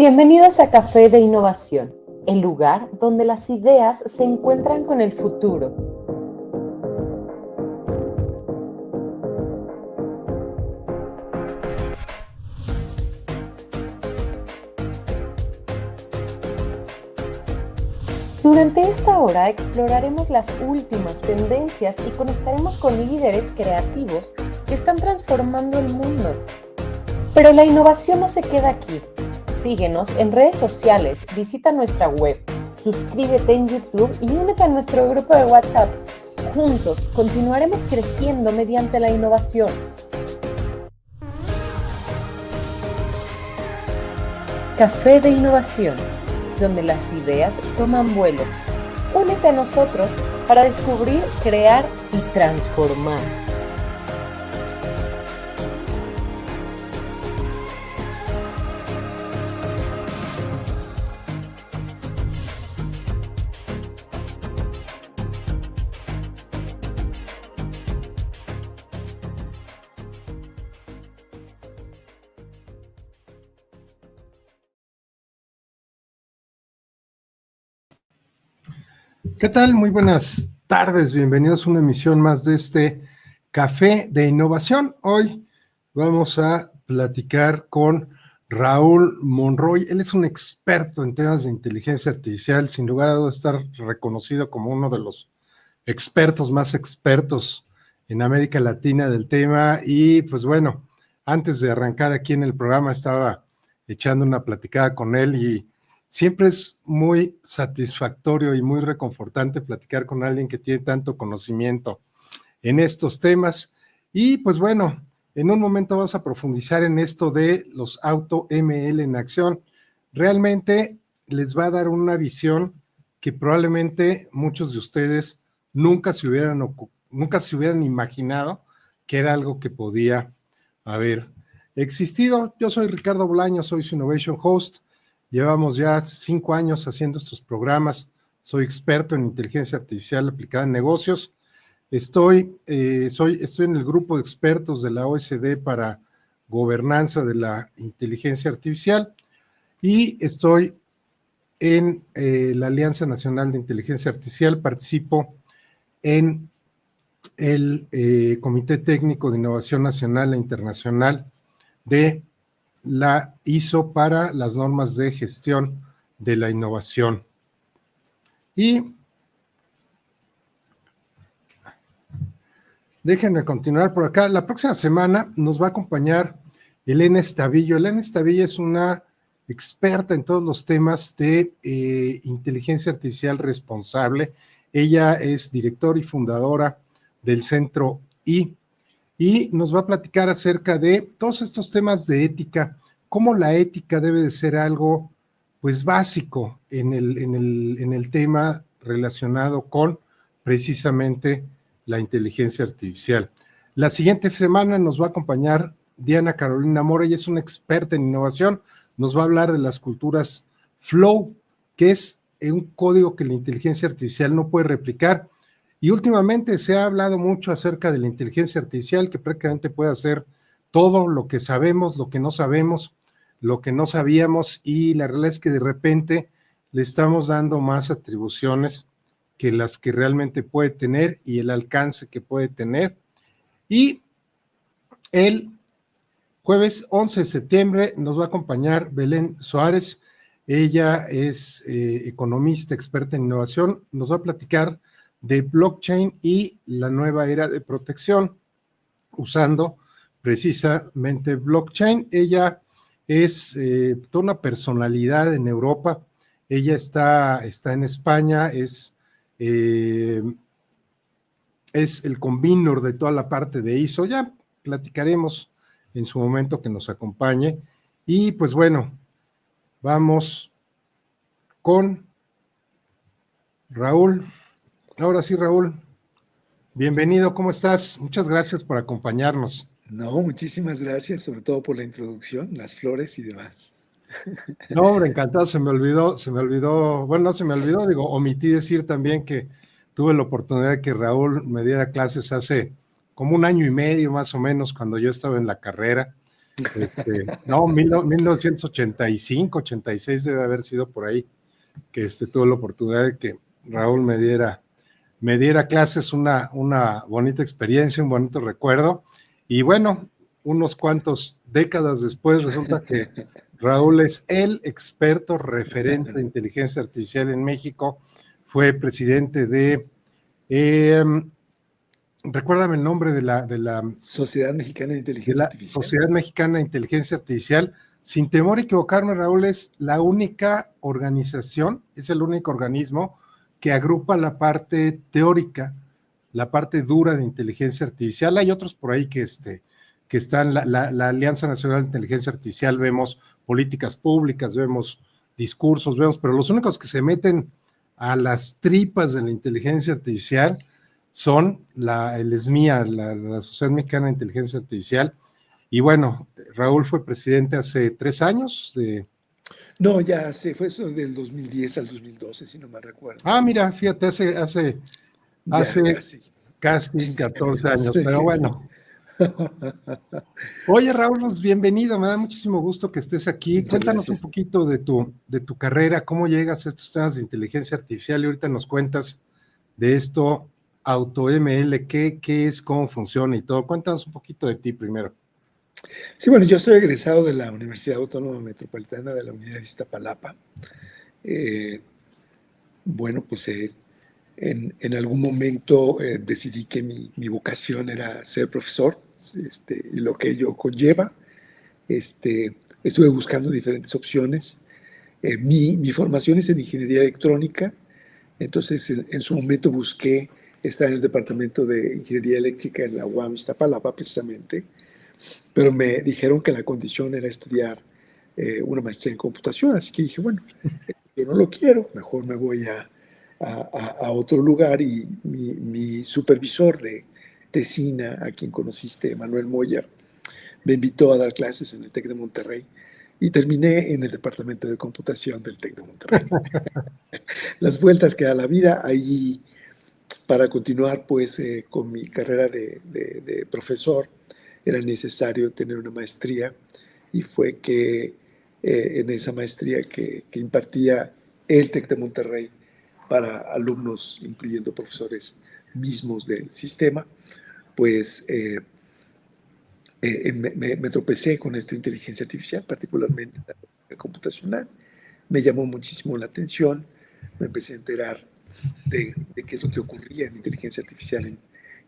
Bienvenidos a Café de Innovación, el lugar donde las ideas se encuentran con el futuro. Durante esta hora exploraremos las últimas tendencias y conectaremos con líderes creativos que están transformando el mundo. Pero la innovación no se queda aquí. Síguenos en redes sociales, visita nuestra web, suscríbete en YouTube y únete a nuestro grupo de WhatsApp. Juntos continuaremos creciendo mediante la innovación. Café de Innovación, donde las ideas toman vuelo. Únete a nosotros para descubrir, crear y transformar. ¿Qué tal? Muy buenas tardes, bienvenidos a una emisión más de este Café de Innovación. Hoy vamos a platicar con Raúl Monroy. Él es un experto en temas de inteligencia artificial, sin lugar a dudas estar reconocido como uno de los expertos más expertos en América Latina del tema. Y pues bueno, antes de arrancar aquí en el programa estaba echando una platicada con él y siempre es muy satisfactorio y muy reconfortante platicar con alguien que tiene tanto conocimiento en estos temas. Y pues bueno, en un momento vamos a profundizar en esto de los AutoML en acción. Realmente les va a dar una visión que probablemente muchos de ustedes nunca se hubieran imaginado que era algo que podía haber existido. Yo soy Ricardo Bolaño, soy su Innovation Host. Llevamos ya 5 años haciendo estos programas. Soy experto en inteligencia artificial aplicada en negocios. Estoy en el grupo de expertos de la OSD para gobernanza de la inteligencia artificial y estoy en la Alianza Nacional de Inteligencia Artificial. Participo en el Comité Técnico de Innovación Nacional e Internacional de la ISO para las normas de gestión de la innovación. Y déjenme continuar por acá. La próxima semana nos va a acompañar Elena Estavillo. Elena Estavillo es una experta en todos los temas de inteligencia artificial responsable. Ella es directora y fundadora del Centro I y nos va a platicar acerca de todos estos temas de ética, cómo la ética debe de ser algo pues básico en el tema relacionado con precisamente la inteligencia artificial. La siguiente semana nos va a acompañar Diana Carolina Mora, ella es una experta en innovación, nos va a hablar de las culturas Flow, que es un código que la inteligencia artificial no puede replicar. Y últimamente se ha hablado mucho acerca de la inteligencia artificial, que prácticamente puede hacer todo lo que sabemos, lo que no sabemos, lo que no sabíamos, y la realidad es que de repente le estamos dando más atribuciones que las que realmente puede tener y el alcance que puede tener. Y el jueves 11 de septiembre nos va a acompañar Belén Suárez. Ella es economista, experta en innovación. Nos va a platicar de blockchain y la nueva era de protección usando precisamente blockchain. Ella es toda una personalidad en Europa. Ella está en España, es el convenor de toda la parte de ISO. Ya platicaremos en su momento que nos acompañe. Y pues bueno, vamos con Raúl. Ahora sí, Raúl, bienvenido, ¿cómo estás? Muchas gracias por acompañarnos. No, muchísimas gracias, sobre todo por la introducción, las flores y demás. No, hombre, encantado, se me olvidó, bueno, no se me olvidó, digo, omití decir también que tuve la oportunidad de que Raúl me diera clases hace como 1 año y medio más o menos, cuando yo estaba en la carrera. No, 1985, 86 debe haber sido por ahí, que tuve la oportunidad de que Raúl me diera clases, una bonita experiencia, un bonito recuerdo. Y bueno, unos cuantos décadas después resulta que Raúl es el experto referente de inteligencia artificial en México, fue presidente de, recuérdame el nombre de la Sociedad Mexicana de Inteligencia Artificial. Sociedad Mexicana de Inteligencia Artificial. Sin temor a equivocarme, Raúl, es la única organización, es el único organismo que agrupa la parte teórica, la parte dura de inteligencia artificial. Hay otros por ahí que están, la Alianza Nacional de Inteligencia Artificial, vemos políticas públicas, vemos discursos, pero los únicos que se meten a las tripas de la inteligencia artificial son el SMIA, la Sociedad Mexicana de Inteligencia Artificial. Y bueno, Raúl fue presidente hace 3 años. No, ya fue eso del 2010 al 2012, si no me recuerdo. Mira, fíjate, hace casi 14 años, pero bueno. Oye, Raúl, pues bienvenido, me da muchísimo gusto que estés aquí. Muchas Cuéntanos gracias. Un poquito de tu carrera, cómo llegas a estos temas de inteligencia artificial y ahorita nos cuentas de esto, AutoML, qué es, cómo funciona y todo. Cuéntanos un poquito de ti primero. Sí, bueno, yo soy egresado de la Universidad Autónoma Metropolitana de la Unidad de Iztapalapa. Bueno, pues en algún momento decidí que mi vocación era ser profesor, y lo que ello conlleva. Estuve buscando diferentes opciones. Mi formación es en ingeniería electrónica, entonces en su momento busqué estar en el departamento de ingeniería eléctrica en la UAM Iztapalapa precisamente, pero me dijeron que la condición era estudiar una maestría en computación, así que dije, bueno, yo no lo quiero, mejor me voy a otro lugar. Y mi supervisor de tesina, a quien conociste, Manuel Moya, me invitó a dar clases en el TEC de Monterrey y terminé en el departamento de computación del TEC de Monterrey. Las vueltas que da la vida. Ahí, para continuar pues con mi carrera de profesor, era necesario tener una maestría, y fue que en esa maestría que impartía el TEC de Monterrey para alumnos, incluyendo profesores mismos del sistema, pues me tropecé con esto de inteligencia artificial, particularmente la computacional. Me llamó muchísimo la atención, me empecé a enterar de qué es lo que ocurría en inteligencia artificial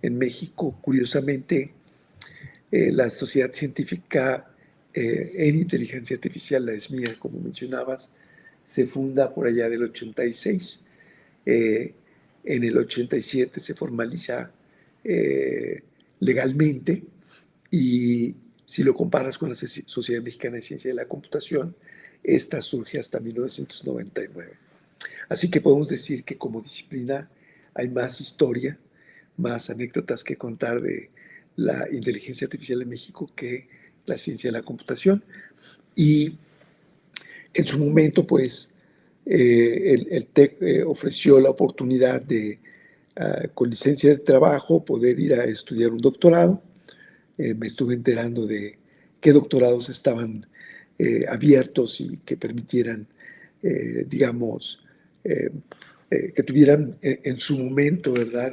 en México. Curiosamente, la Sociedad Científica en Inteligencia Artificial, la SMIA, como mencionabas, se funda por allá del 86. En el 87 se formaliza legalmente, y si lo comparas con la Sociedad Mexicana de Ciencia de la Computación, esta surge hasta 1999. Así que podemos decir que como disciplina hay más historia, más anécdotas que contar de la inteligencia artificial en México que la ciencia de la computación. Y en su momento, pues, el TEC ofreció la oportunidad de, con licencia de trabajo, poder ir a estudiar un doctorado. Me estuve enterando de qué doctorados estaban abiertos y que permitieran, digamos, que tuvieran en su momento, ¿verdad?,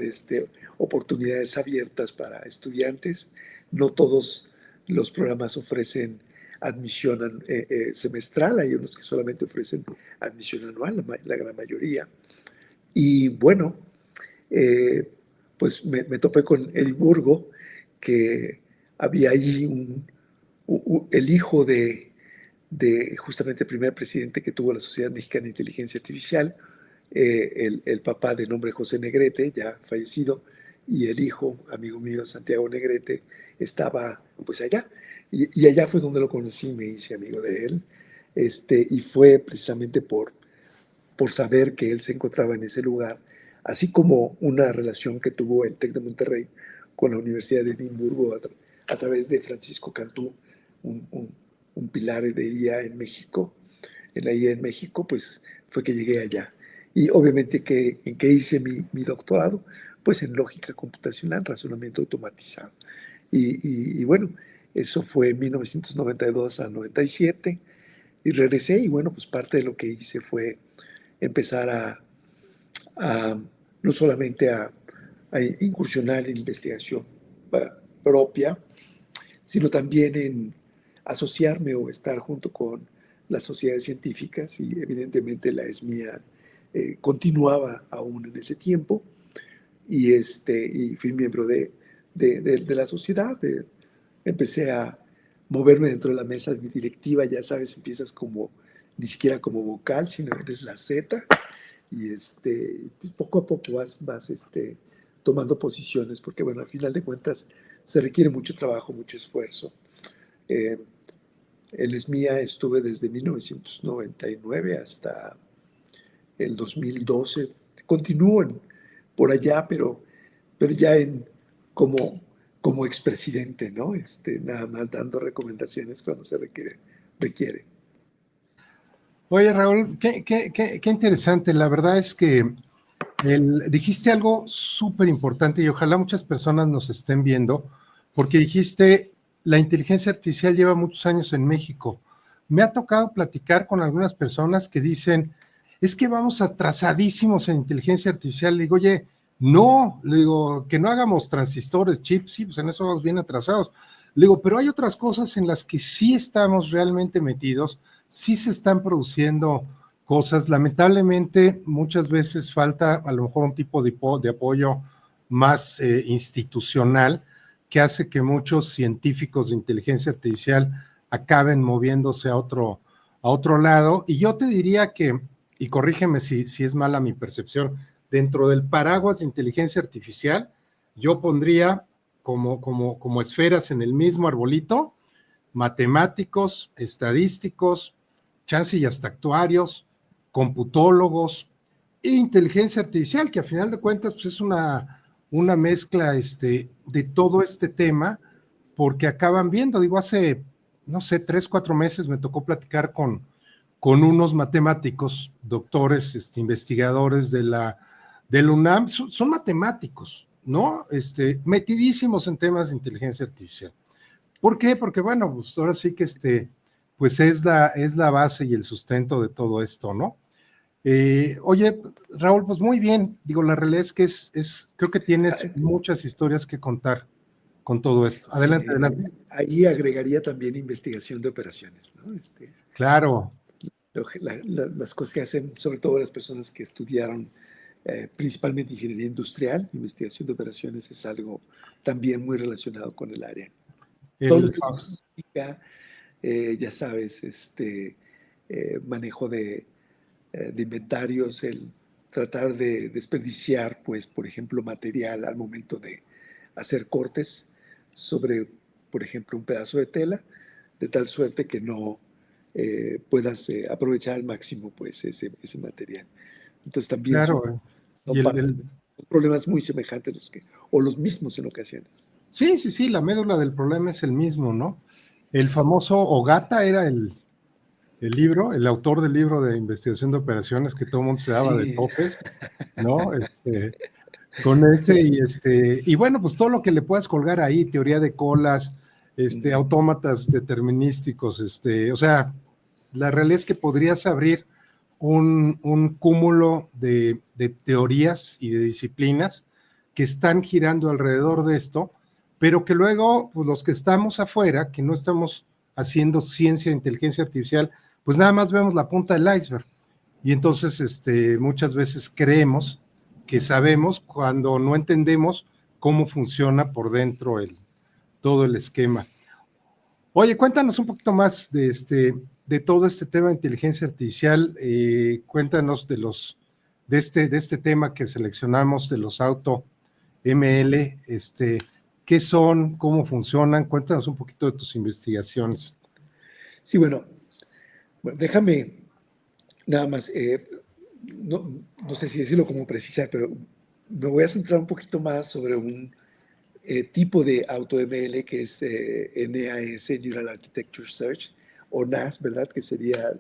oportunidades abiertas para estudiantes. No todos los programas ofrecen admisión semestral, hay unos que solamente ofrecen admisión anual, la gran mayoría. Y bueno, pues me topé con Edimburgo, que había allí el hijo de justamente el primer presidente que tuvo la Sociedad Mexicana de Inteligencia Artificial, el papá, de nombre José Negrete, ya fallecido, y el hijo, amigo mío, Santiago Negrete, estaba pues allá. Y allá fue donde lo conocí, me hice amigo de él, y fue precisamente por saber que él se encontraba en ese lugar, así como una relación que tuvo el TEC de Monterrey con la Universidad de Edimburgo a través de Francisco Cantú, un pilar de IA en México. En la IA en México, pues fue que llegué allá. Y obviamente en qué hice mi doctorado, pues en lógica computacional, razonamiento automatizado. Y bueno, Eso fue en 1992 a 97 y regresé y bueno, pues parte de lo que hice fue empezar a no solamente a incursionar en investigación propia, sino también en asociarme o estar junto con las sociedades científicas y evidentemente la ESMIA continuaba aún en ese tiempo y fui miembro de la sociedad. Empecé a moverme dentro de la mesa directiva, ya sabes, empiezas como, ni siquiera como vocal, sino eres la Z y pues poco a poco vas tomando posiciones, porque bueno, al final de cuentas se requiere mucho trabajo, mucho esfuerzo. En ESMIA estuve desde 1999 hasta el 2012. Continúo por allá, pero ya como expresidente, ¿no? Nada más dando recomendaciones cuando se requiere. Oye, Raúl, qué interesante. La verdad es que dijiste algo súper importante y ojalá muchas personas nos estén viendo, porque dijiste, la inteligencia artificial lleva muchos años en México. Me ha tocado platicar con algunas personas que dicen, es que vamos atrasadísimos en inteligencia artificial. Le digo, oye, no, le digo, que no hagamos transistores, chips, sí, pues en eso vamos bien atrasados. Le digo, pero hay otras cosas en las que sí estamos realmente metidos, sí se están produciendo cosas. Lamentablemente, muchas veces falta a lo mejor un tipo de apoyo más institucional que hace que muchos científicos de inteligencia artificial acaben moviéndose a otro lado. Y yo te diría que, y corrígeme si es mala mi percepción, dentro del paraguas de inteligencia artificial, yo pondría como esferas en el mismo arbolito, matemáticos, estadísticos, chance y hasta actuarios, computólogos e inteligencia artificial, que a final de cuentas pues es una mezcla de todo este tema, porque acaban viendo, digo, hace, no sé, 3, 4 meses me tocó platicar con unos matemáticos, doctores, investigadores del UNAM, son matemáticos, ¿no? Metidísimos en temas de inteligencia artificial. ¿Por qué? Porque, bueno, pues ahora sí que pues es la base y el sustento de todo esto, ¿no? Oye, Raúl, pues muy bien. Digo, la realidad es que creo que tienes muchas historias que contar con todo esto. Adelante, Sí, adelante. ahí agregaría también investigación de operaciones, ¿no? Claro. Las cosas que hacen, sobre todo las personas que estudiaron principalmente ingeniería industrial, investigación de operaciones es algo también muy relacionado con el área. Todo lo que significa, ya sabes, manejo de inventarios, el tratar de desperdiciar, pues, por ejemplo, material al momento de hacer cortes sobre, por ejemplo, un pedazo de tela, de tal suerte que no puedas aprovechar al máximo, pues, ese material. Entonces también claro. son problemas muy semejantes o los mismos en ocasiones. Sí, la médula del problema es el mismo, ¿no? El famoso Ogata era el libro, el autor del libro de investigación de operaciones que todo el mundo se daba de topes, ¿no? Con ese y bueno, pues todo lo que le puedas colgar ahí, teoría de colas, autómatas determinísticos, o sea, la realidad es que podrías abrir un cúmulo de teorías y de disciplinas que están girando alrededor de esto, pero que luego, pues los que estamos afuera, que no estamos haciendo ciencia de inteligencia artificial, pues nada más vemos la punta del iceberg. Y entonces muchas veces creemos que sabemos cuando no entendemos cómo funciona por dentro todo el esquema. Oye, cuéntanos un poquito más de todo este tema de inteligencia artificial. Cuéntanos de este tema que seleccionamos de los auto ML, qué son, cómo funcionan. Cuéntanos un poquito de tus investigaciones. Sí, bueno, déjame nada más, no sé si decirlo como precisar, pero me voy a centrar un poquito más sobre un tipo de AutoML que es NAS, Neural Architecture Search, o NAS, ¿verdad? Que sería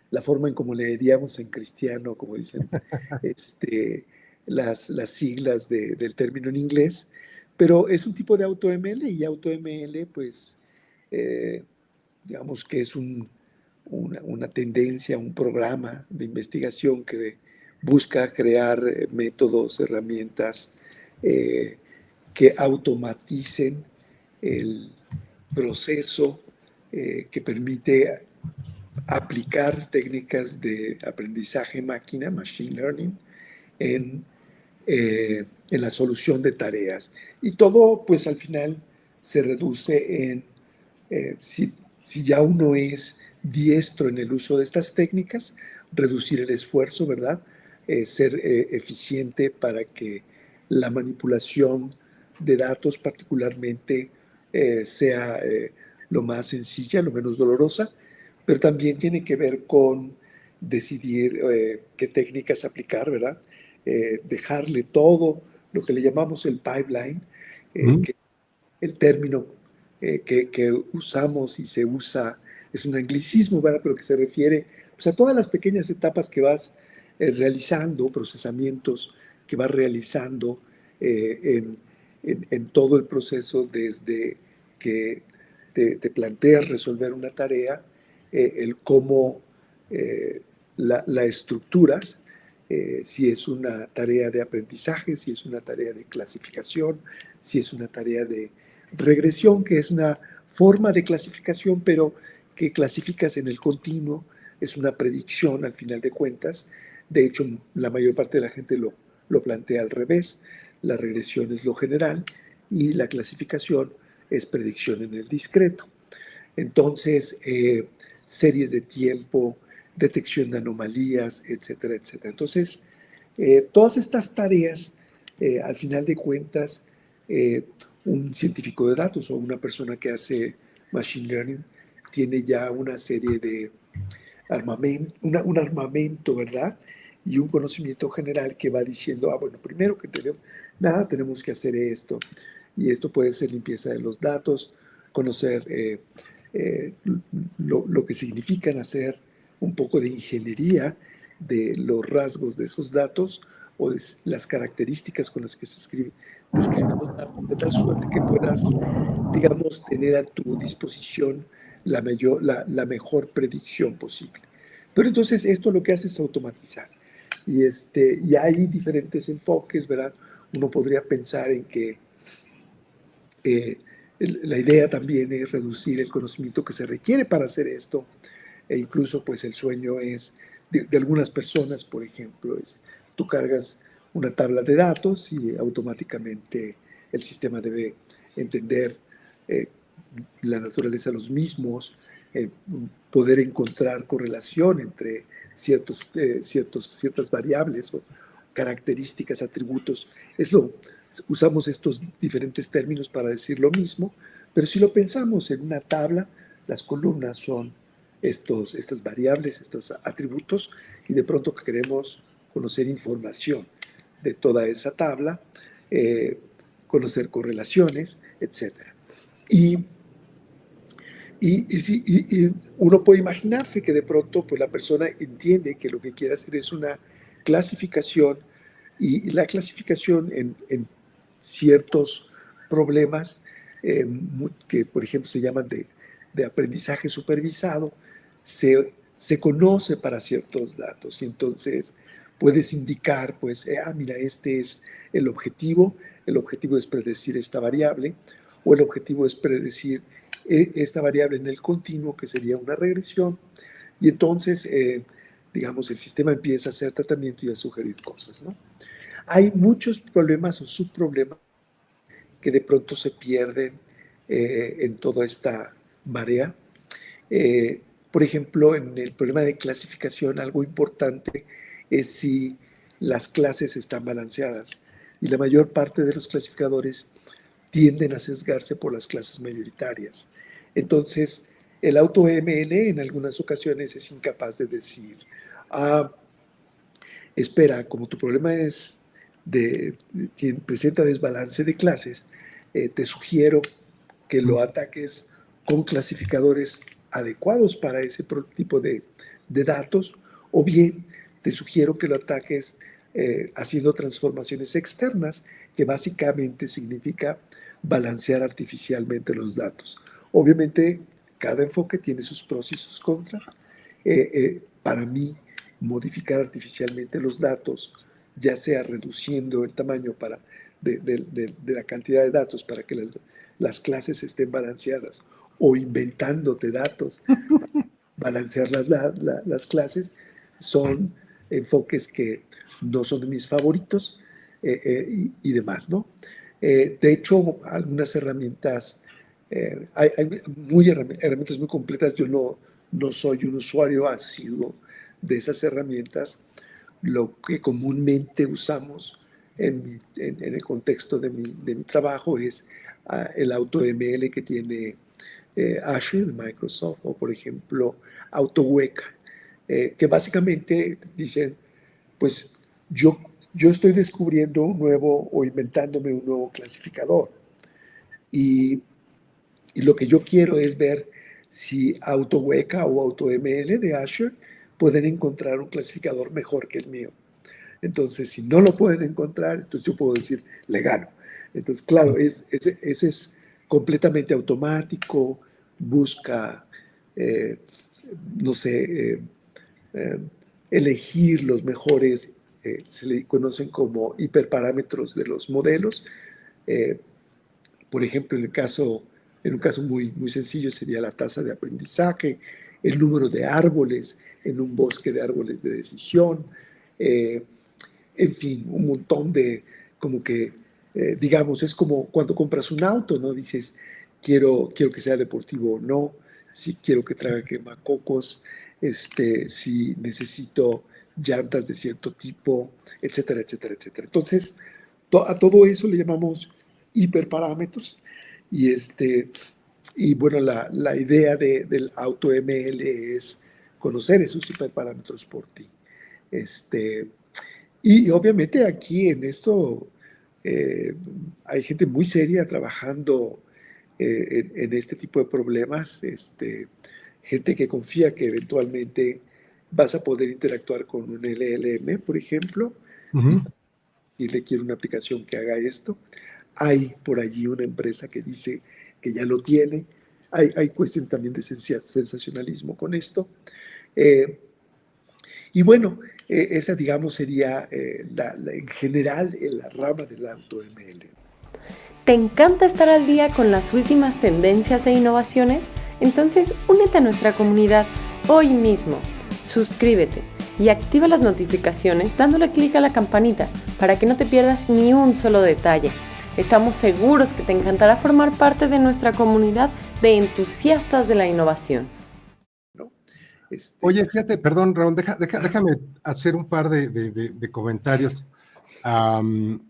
la forma en como leeríamos en cristiano, como dicen las siglas del término en inglés, pero es un tipo de AutoML y AutoML pues eh, digamos que es una tendencia, un programa de investigación que busca crear métodos, herramientas que automaticen el proceso que permite aplicar técnicas de aprendizaje máquina, machine learning, en, en la solución de tareas. Y todo, pues al final, se reduce en, si ya uno es diestro en el uso de estas técnicas, reducir el esfuerzo, ¿verdad? Ser eficiente para que la manipulación de datos particularmente sea lo más sencilla, lo menos dolorosa, pero también tiene que ver con decidir qué técnicas aplicar, ¿verdad? Dejarle todo lo que le llamamos el pipeline, que el término que usamos y se usa es un anglicismo, ¿verdad? Pero que se refiere pues, a todas las pequeñas etapas que vas realizando, procesamientos que vas realizando en todo el proceso desde que te planteas resolver una tarea, el cómo la estructuras, si es una tarea de aprendizaje, si es una tarea de clasificación, si es una tarea de regresión, que es una forma de clasificación, pero que clasificas en el continuo, es una predicción al final de cuentas. De hecho, la mayor parte de la gente lo plantea al revés. La regresión es lo general y la clasificación es predicción en el discreto. Entonces, series de tiempo, detección de anomalías, etcétera, etcétera. Entonces, todas estas tareas, al final de cuentas, un científico de datos o una persona que hace machine learning tiene ya una serie de armamento, un armamento, ¿verdad? Y un conocimiento general que va diciendo, bueno, primero que tenemos que hacer esto. Y esto puede ser limpieza de los datos, conocer lo que significan hacer un poco de ingeniería de los rasgos de esos datos o de las características con las que se describen los datos, de tal suerte que puedas, digamos, tener a tu disposición la mejor predicción posible. Pero entonces esto lo que hace es automatizar. Y hay diferentes enfoques, ¿verdad? Uno podría pensar en que la idea también es reducir el conocimiento que se requiere para hacer esto, e incluso pues el sueño es de algunas personas, por ejemplo, es tú cargas una tabla de datos y automáticamente el sistema debe entender la naturaleza de los mismos, poder encontrar correlación entre ciertas variables o características, atributos. Usamos estos diferentes términos para decir lo mismo, pero si lo pensamos en una tabla, las columnas son estas variables, estos atributos, y de pronto queremos conocer información de toda esa tabla, conocer correlaciones, etc. Y uno puede imaginarse que de pronto pues, la persona entiende que lo que quiere hacer es una clasificación, y la clasificación en ciertos problemas que, por ejemplo, se llaman de aprendizaje supervisado, se conoce para ciertos datos. Y entonces puedes indicar, pues, mira, este es el objetivo es predecir esta variable, o el objetivo es predecir esta variable en el continuo, que sería una regresión. Y entonces, digamos, el sistema empieza a hacer tratamiento y a sugerir cosas, ¿no? Hay muchos problemas o subproblemas que de pronto se pierden en toda esta marea. Por ejemplo, en el problema de clasificación, algo importante es si las clases están balanceadas. Y la mayor parte de los clasificadores tienden a sesgarse por las clases mayoritarias. Entonces, el AutoML en algunas ocasiones es incapaz de decir, espera, como tu problema es presenta desbalance de clases, te sugiero que lo ataques con clasificadores adecuados para ese tipo de datos, o bien te sugiero que lo ataques haciendo transformaciones externas, que básicamente significa balancear artificialmente los datos. Obviamente, cada enfoque tiene sus pros y sus contras. Para mí, modificar artificialmente los datos, ya sea reduciendo el tamaño de la cantidad de datos para que las clases estén balanceadas, o inventándote datos, balancear las clases, son enfoques que no son de mis favoritos, y demás, ¿no? De hecho, algunas herramientas, hay herramientas muy completas. Yo no soy un usuario asiduo de esas herramientas. Lo que comúnmente usamos en el contexto de mi trabajo es el AutoML que tiene Azure de Microsoft, o por ejemplo AutoWeka, que básicamente dicen, pues yo estoy descubriendo un nuevo o inventándome un nuevo clasificador, y lo que yo quiero es ver si AutoWeka o AutoML de Azure pueden encontrar un clasificador mejor que el mío. Entonces, si no lo pueden encontrar, entonces yo puedo decir, le gano. Entonces, claro, ese es completamente automático, busca, no sé, elegir los mejores, se le conocen como hiperparámetros de los modelos. Por ejemplo, en un caso muy, muy sencillo sería la tasa de aprendizaje, el número de árboles en un bosque de árboles de decisión, en fin, un montón de, como que, digamos, es como cuando compras un auto, ¿no? Dices, quiero que sea deportivo o no, si quiero que traiga quemacocos, si necesito llantas de cierto tipo, etcétera, etcétera, etcétera. Entonces, a todo eso le llamamos hiperparámetros, y bueno, la idea del AutoML es conocer esos hiperparámetros por ti. Y obviamente aquí en esto hay gente muy seria trabajando en este tipo de problemas, gente que confía que eventualmente vas a poder interactuar con un LLM, por ejemplo, y le quiere una aplicación que haga esto. Hay por allí una empresa que dice que ya lo tiene. Hay cuestiones también de sensacionalismo con esto. Y bueno, esa, digamos, sería en general la rama del AutoML. ¿Te encanta estar al día con las últimas tendencias e innovaciones? Entonces únete a nuestra comunidad hoy mismo. Suscríbete y activa las notificaciones dándole clic a la campanita para que no te pierdas ni un solo detalle. Estamos seguros que te encantará formar parte de nuestra comunidad de entusiastas de la innovación. Oye, fíjate, perdón, Raúl, déjame hacer un par de comentarios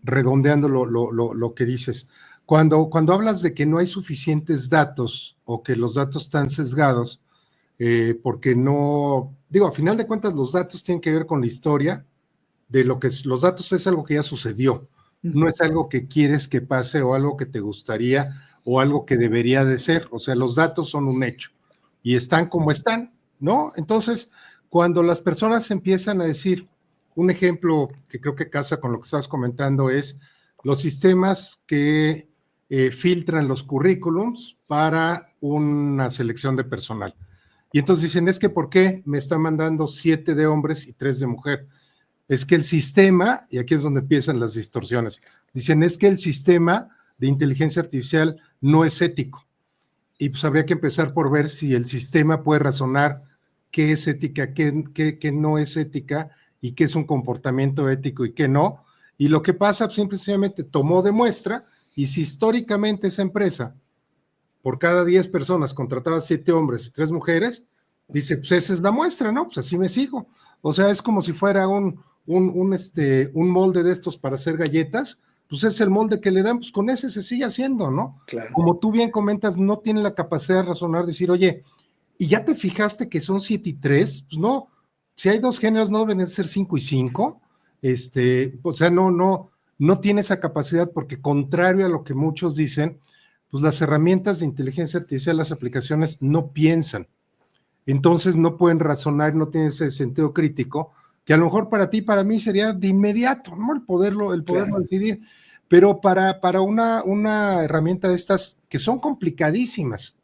redondeando lo que dices. Cuando hablas de que no hay suficientes datos o que los datos están sesgados, porque no, digo, a final de cuentas los datos tienen que ver con la historia de lo que los datos es algo que ya sucedió, no es algo que quieres que pase o algo que te gustaría o algo que debería de ser. O sea, los datos son un hecho y están como están, ¿no? Entonces, cuando las personas empiezan a decir, un ejemplo que creo que casa con lo que estás comentando es los sistemas que filtran los currículums para una selección de personal. Y entonces dicen, es que ¿por qué me está mandando 7 de hombres y 3 de mujer? Es que el sistema, y aquí es donde empiezan las distorsiones, dicen, es que el sistema de inteligencia artificial no es ético. Y pues habría que empezar por ver si el sistema puede razonar qué es ética, qué no es ética, y qué es un comportamiento ético y qué no. Y lo que pasa, pues, simplemente tomó de muestra, y si históricamente esa empresa, por cada 10 personas, contrataba 7 hombres y 3 mujeres, dice, pues esa es la muestra, ¿no? Pues así me sigo. O sea, es como si fuera un molde de estos para hacer galletas, pues es el molde que le dan, pues con ese se sigue haciendo, ¿no? Claro. Como tú bien comentas, no tiene la capacidad de razonar, decir, oye, ¿y ya te fijaste que son 7 y 3? Pues no, si hay 2 géneros, no deben ser 5 y 5, o sea, no tiene esa capacidad, porque contrario a lo que muchos dicen, pues las herramientas de inteligencia artificial, las aplicaciones, no piensan. Entonces no pueden razonar, no tienen ese sentido crítico, que a lo mejor para ti, para mí sería de inmediato, ¿no? El poderlo claro, decidir, pero para una herramienta de estas que son complicadísimas,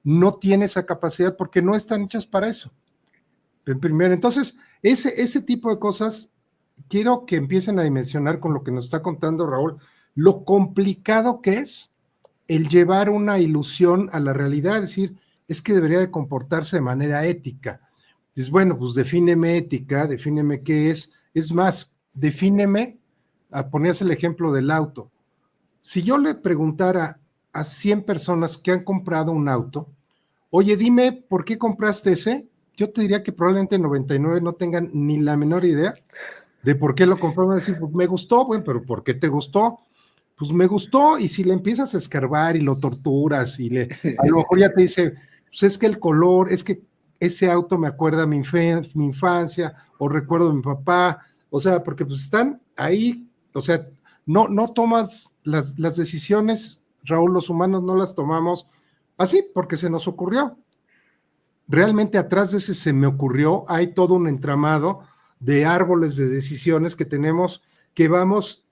no tiene esa capacidad porque no están hechas para eso. En primera, entonces, ese tipo de cosas, quiero que empiecen a dimensionar con lo que nos está contando Raúl, lo complicado que es el llevar una ilusión a la realidad, es decir, es que debería de comportarse de manera ética. Dices, bueno, pues defíneme ética, defíneme qué es más, defíneme, ponías el ejemplo del auto. Si yo le preguntara a 100 personas que han comprado un auto, oye, dime, ¿por qué compraste ese? Yo te diría que probablemente 99 no tengan ni la menor idea de por qué lo compró. Van a decir, pues me gustó, bueno, pero ¿por qué te gustó? Pues me gustó, y si le empiezas a escarbar y lo torturas a lo mejor ya te dice, pues es que el color, es que ese auto me acuerda a mi infancia, o recuerdo a mi papá, o sea, porque pues están ahí, o sea, no tomas las decisiones, Raúl, los humanos no las tomamos así, porque se nos ocurrió. Realmente atrás de ese se me ocurrió, hay todo un entramado de árboles de decisiones que tenemos, que vamos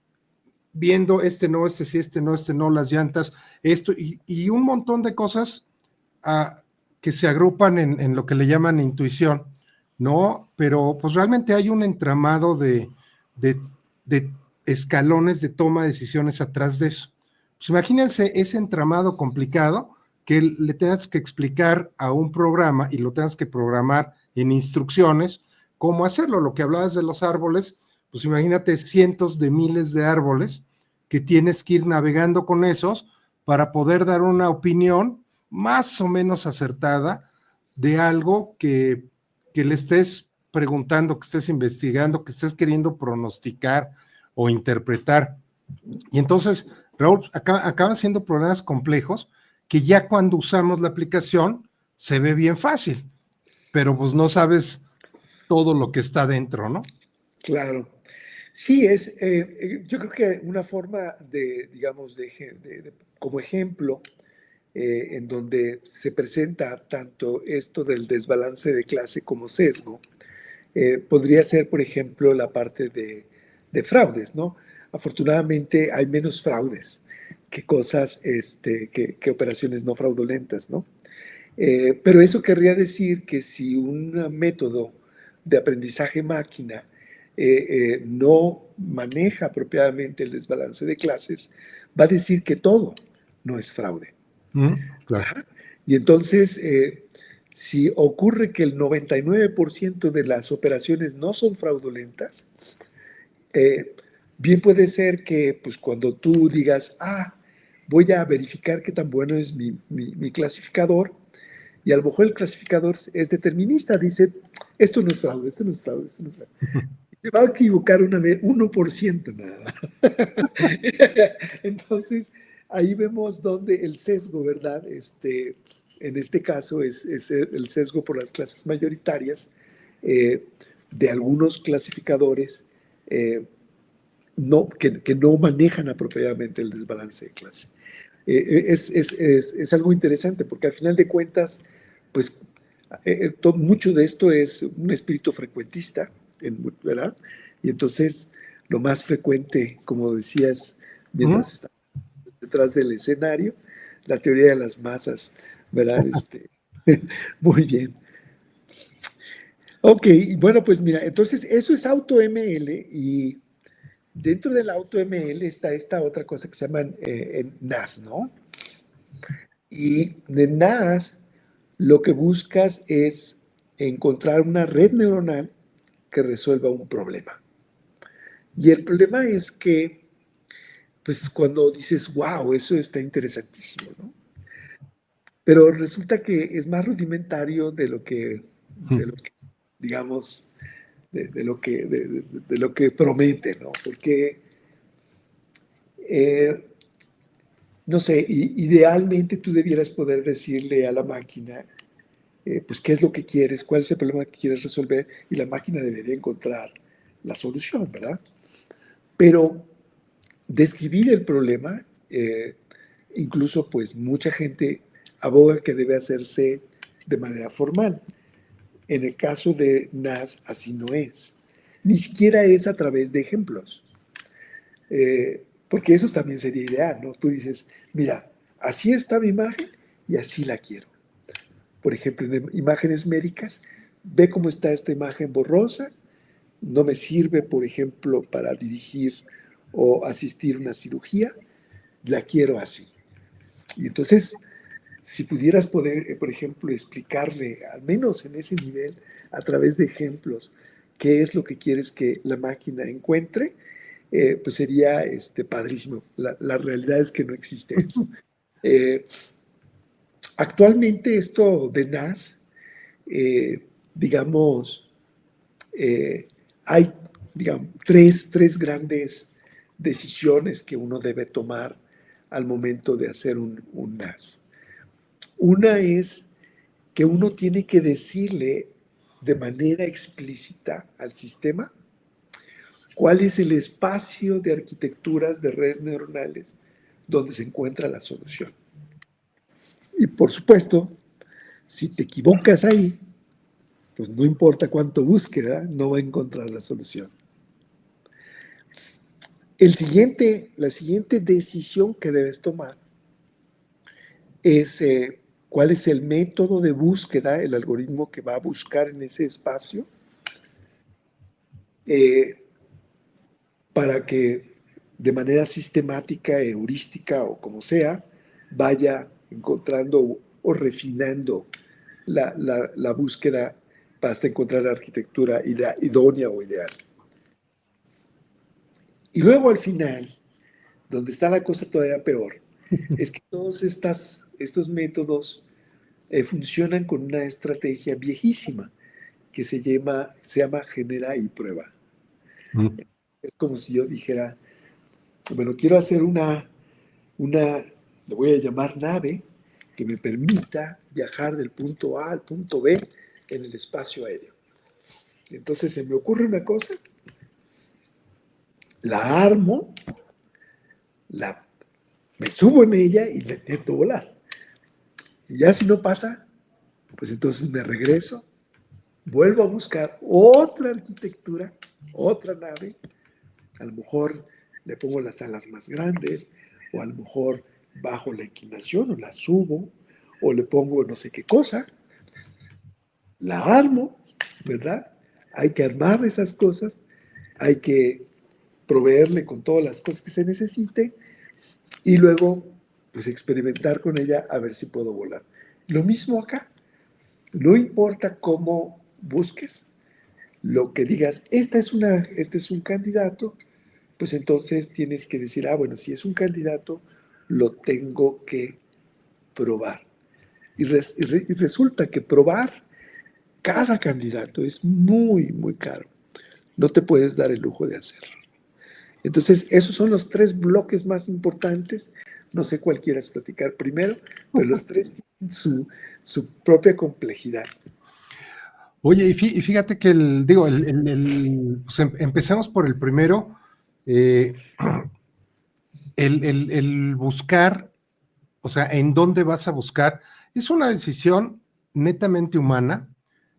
viendo, este no, este sí, este no, las llantas, esto, y un montón de cosas que se agrupan en lo que le llaman intuición, ¿no? Pero pues realmente hay un entramado de escalones de toma de decisiones atrás de eso. Pues imagínense ese entramado complicado que le tengas que explicar a un programa y lo tengas que programar en instrucciones, cómo hacerlo. Lo que hablabas de los árboles, pues imagínate cientos de miles de árboles que tienes que ir navegando con esos para poder dar una opinión más o menos acertada de algo que le estés preguntando, que estés investigando, que estés queriendo pronosticar o interpretar. Y entonces, Raúl, acaban siendo problemas complejos que ya cuando usamos la aplicación se ve bien fácil, pero pues no sabes todo lo que está dentro, ¿no? Claro. Sí, yo creo que una forma de, digamos, como ejemplo, en donde se presenta tanto esto del desbalance de clase como sesgo, podría ser, por ejemplo, la parte de fraudes, ¿no? Afortunadamente hay menos fraudes que cosas, que operaciones no fraudulentas, ¿no? Pero eso querría decir que si un método de aprendizaje máquina no maneja apropiadamente el desbalance de clases, va a decir que todo no es fraude. Claro. Ajá. Y entonces, si ocurre que el 99% de las operaciones no son fraudulentas, bien puede ser que pues, cuando tú digas, voy a verificar qué tan bueno es mi clasificador, y a lo mejor el clasificador es determinista, dice, esto no es fraude, esto no es fraude, esto no es fraude. Se va a equivocar 1% nada. Entonces, ahí vemos donde el sesgo, ¿verdad? En este caso es el sesgo por las clases mayoritarias de algunos clasificadores que no manejan apropiadamente el desbalance de clase. Es algo interesante porque al final de cuentas, pues mucho de esto es un espíritu frecuentista, ¿verdad? Y entonces lo más frecuente, como decías, mientras está detrás del escenario, la teoría de las masas, ¿verdad? Muy bien. Ok, bueno, pues mira, entonces eso es AutoML y dentro del AutoML está esta otra cosa que se llama NAS, ¿no? Y de NAS lo que buscas es encontrar una red neuronal que resuelva un problema. Y el problema es que, pues cuando dices, wow, eso está interesantísimo, ¿no? Pero resulta que es más rudimentario de lo que digamos, de lo que promete, ¿no? Porque, no sé, idealmente tú debieras poder decirle a la máquina, pues, qué es lo que quieres, cuál es el problema que quieres resolver, y la máquina debería encontrar la solución, ¿verdad? Pero describir el problema, incluso pues mucha gente aboga que debe hacerse de manera formal. En el caso de NAS así no es. Ni siquiera es a través de ejemplos. Porque eso también sería ideal, ¿no? Tú dices, mira, así está mi imagen y así la quiero. por ejemplo, en imágenes médicas, ve cómo está esta imagen borrosa, no me sirve, por ejemplo, para dirigir o asistir a una cirugía, la quiero así. Y entonces, si pudieras poder, por ejemplo, explicarle, al menos en ese nivel, a través de ejemplos, qué es lo que quieres que la máquina encuentre, pues sería padrísimo. La realidad es que no existe eso. Eh, Actualmente esto de NAS, digamos, hay, digamos, tres grandes decisiones que uno debe tomar al momento de hacer un NAS. Una es que uno tiene que decirle de manera explícita al sistema cuál es el espacio de arquitecturas de redes neuronales donde se encuentra la solución. Y por supuesto, si te equivocas ahí, pues no importa cuánto busque, ¿verdad? No va a encontrar la solución. La siguiente decisión que debes tomar es cuál es el método de búsqueda, el algoritmo que va a buscar en ese espacio, para que de manera sistemática, heurística o como sea, vaya encontrando o refinando la búsqueda hasta encontrar la arquitectura idónea o ideal. Y luego al final, donde está la cosa todavía peor, es que todos estos métodos funcionan con una estrategia viejísima que se llama genera y prueba. Es como si yo dijera, bueno, quiero hacer le voy a llamar nave, que me permita viajar del punto A al punto B en el espacio aéreo. Entonces se me ocurre una cosa, la armo, me subo en ella y la intento volar. Y ya si no pasa, pues entonces me regreso, vuelvo a buscar otra arquitectura, otra nave, a lo mejor le pongo las alas más grandes, o a lo mejor bajo la inclinación, o la subo, o le pongo no sé qué cosa, la armo, ¿verdad? Hay que armar esas cosas, hay que proveerle con todas las cosas que se necesite, y luego, pues experimentar con ella a ver si puedo volar. Lo mismo acá, no importa cómo busques, lo que digas, este es un candidato, pues entonces tienes que decir, bueno, si es un candidato, lo tengo que probar. Y resulta que probar cada candidato es muy, muy caro. No te puedes dar el lujo de hacerlo. Entonces, esos son los tres bloques más importantes. No sé cuál quieras platicar primero, pero los tres tienen su propia complejidad. Oye, y fíjate que pues empecemos por el primero, el buscar, o sea, en dónde vas a buscar, es una decisión netamente humana,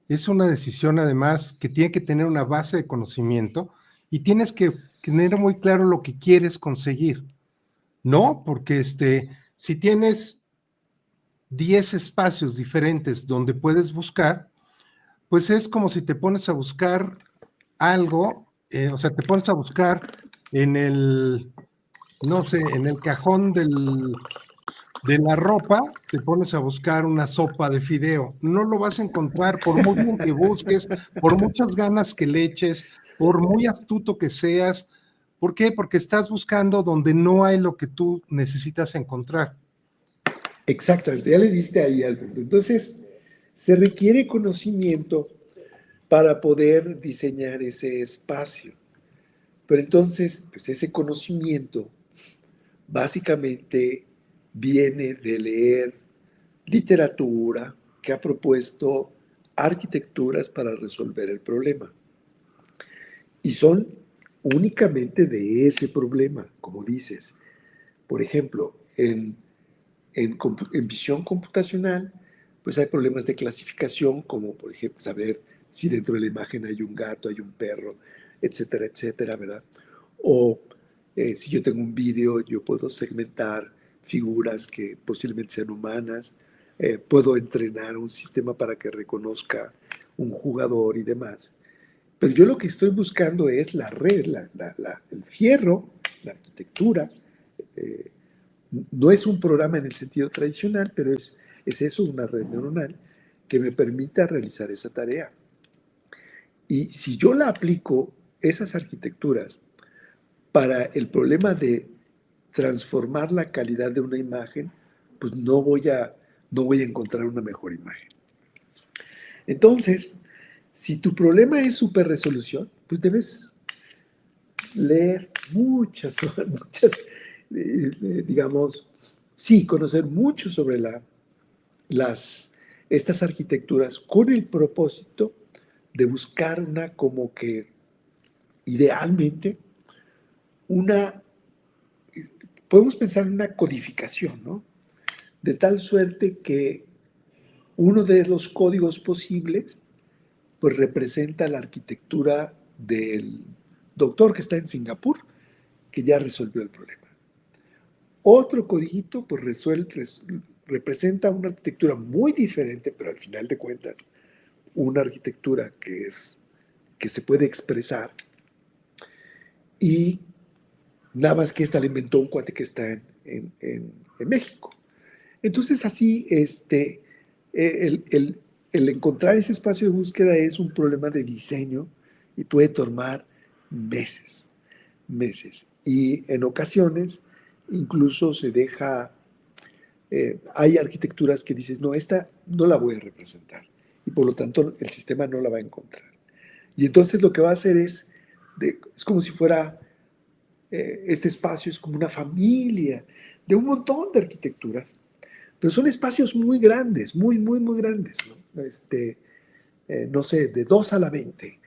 es una decisión además que tiene que tener una base de conocimiento y tienes que tener muy claro lo que quieres conseguir, ¿no? Porque si tienes 10 espacios diferentes donde puedes buscar, pues es como si te pones a buscar algo, o sea, te pones a buscar en no sé, en el cajón de la ropa, te pones a buscar una sopa de fideo. No lo vas a encontrar por muy bien que busques, por muchas ganas que le eches, por muy astuto que seas. ¿Por qué? Porque estás buscando donde no hay lo que tú necesitas encontrar. Exactamente, ya le diste ahí al punto. Entonces, se requiere conocimiento para poder diseñar ese espacio. Pero entonces, pues ese conocimiento básicamente viene de leer literatura que ha propuesto arquitecturas para resolver el problema. Y son únicamente de ese problema, como dices. Por ejemplo, en visión computacional, pues hay problemas de clasificación, como por ejemplo saber si dentro de la imagen hay un gato, hay un perro, etcétera, etcétera, ¿verdad? O si yo tengo un vídeo, yo puedo segmentar figuras que posiblemente sean humanas, puedo entrenar un sistema para que reconozca un jugador y demás. Pero yo lo que estoy buscando es la red, el fierro, la arquitectura. No es un programa en el sentido tradicional, pero es eso, una red neuronal que me permita realizar esa tarea. Y si yo la aplico, esas arquitecturas, para el problema de transformar la calidad de una imagen, pues no voy a encontrar una mejor imagen. Entonces, si tu problema es super resolución, pues debes leer muchas, digamos, sí, conocer mucho sobre estas arquitecturas con el propósito de buscar una, como que idealmente, podemos pensar en una codificación, ¿no? De tal suerte que uno de los códigos posibles pues representa la arquitectura del doctor que está en Singapur, que ya resolvió el problema. Otro codiguito pues representa una arquitectura muy diferente, pero al final de cuentas, una arquitectura que se puede expresar, y nada más que esta la inventó un cuate que está en México. Entonces así, el encontrar ese espacio de búsqueda es un problema de diseño y puede tomar meses. Y en ocasiones incluso se deja, hay arquitecturas que dices, no, esta no la voy a representar y por lo tanto el sistema no la va a encontrar. Y entonces lo que va a hacer es como si fuera, este espacio es como una familia de un montón de arquitecturas, pero son espacios muy grandes, muy grandes, ¿no? No sé, de 2 a la 20.